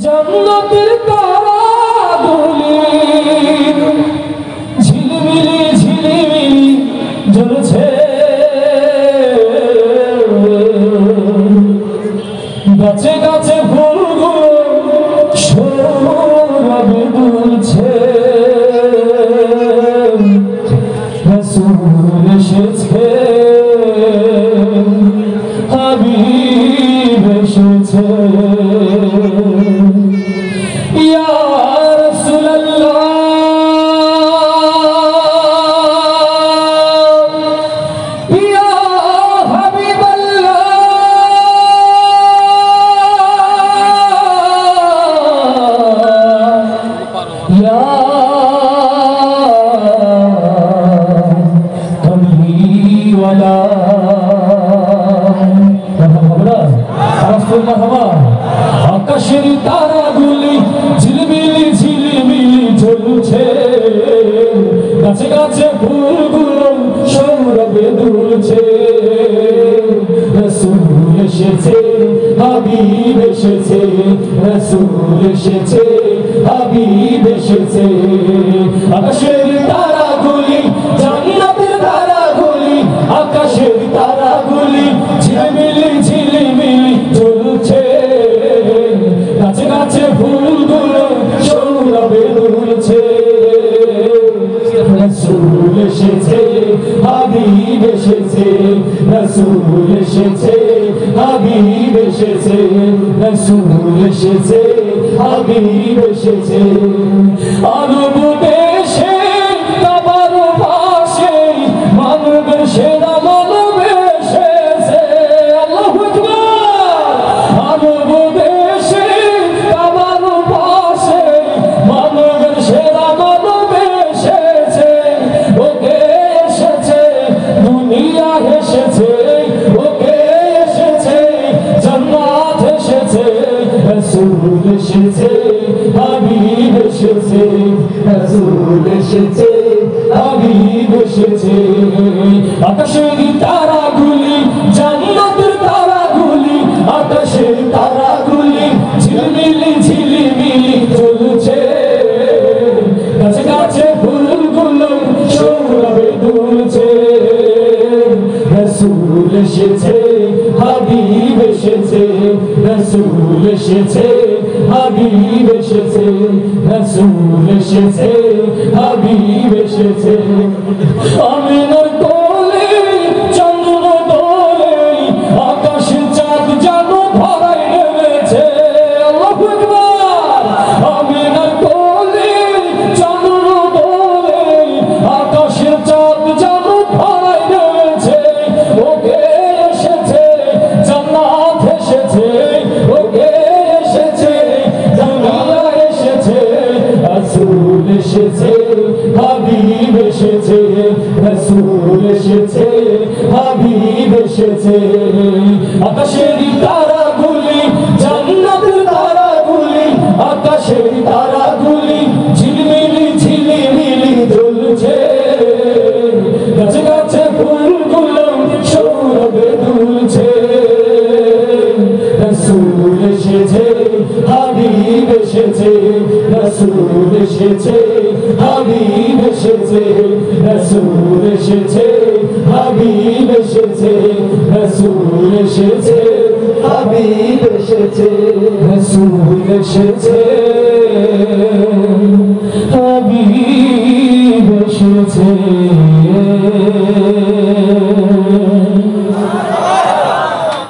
জান্নাতের তারাগুলি ঝিলমিলি ঝিলিমিলি জ্বলছে, গাছে গাছে ফুলগুলো সৌরভে দুলছে। রাসূল এসেছে, হাবিব এসেছে। ইয়া রাসূলুল্লাহ, ইয়া হাবিবাল্লাহ, ইয়া কমলিওয়ালা। আকাশের তারাগুলি ঝিলমিলি ঝিলমিলি জ্বলছে, গাছে গাছে ফুলগুলো সৌরভে দুলছে। রাসূল এসেছে, হাবিব এসেছে, রাসূল এসেছে, হাবিব এসেছে। আকাশের তারাগুলি জান্নাতের তারাগুলি, আকাশের তারাগুলি ঝিলমিলি ঝিলমিলি জ্বলছে, গাছে গাছে ফুলগুলো সৌরভে দুলছে। রাসূল এসেছে, হাবিব এসেছে, রাসূল এসেছে, হাবিব এসেছে, রাসূল এসেছে, হাবিব এসেছে। আরব দেশে কাবার পাশে মানবের সেরা মানব এসেছে। আল্লাহু আকবার। আরব দেশে কাবার পাশে মানবের সেরা মানব এসেছে। ওকে এসেছে, দুনিয়া এসেছে, ওকে এসেছে, জান্নাত এসেছে। রাসূল এসেছে, হাবিব এসেছে, রাসূল এসেছে, হাবিব এসেছে। আকাশের তারাগুলি জান্নাতের তারাগুলি, আকাশের তারাগুলি ঝিলমিলি ঝিলমিলি জ্বলছে, গাছে গাছে ফুলগুলো সৌরভে দুলছে। রাসূল এসেছে, হাবিব এসেছে, রাসূল এসেছে, হাবিব এসেছে, রাসূল এসেছে, হাবিব এসেছে। আমিনার কোলে চন্দ্র দোলে, আকাশে চাঁদ যেন ধরায় নেমেছে। আল্লাহু আকবার। আমিনার কোলে চন্দ্র দোলে, আকাশে চাঁদ যেন ধরায় নেমেছে। ওকে এসেছে, জান্নাত এসেছে, ওকে এসেছে, দুনিয়া এসেছে। রাসূল এসেছে, হাবিব এসেছে, রাসূল এসেছে, হাবিব এসেছে। আকাশের তারাগুলি জান্নাতের তারাগুলি, আকাশের তারাগুলি ঝিলমিলি ঝিলমিলি জ্বলছে, গাছে গাছে ফুলগুলো সৌরভে দুলছে। রাসূল এসেছে, হাবিব এসেছে, রাসূল এসেছে, হাবিব এসেছে, রাসূল এসেছে, হাবিব এসেছে, রাসূল এসেছে, হাবিব এসেছে, রাসূল এসেছে, হাবিব এসেছে।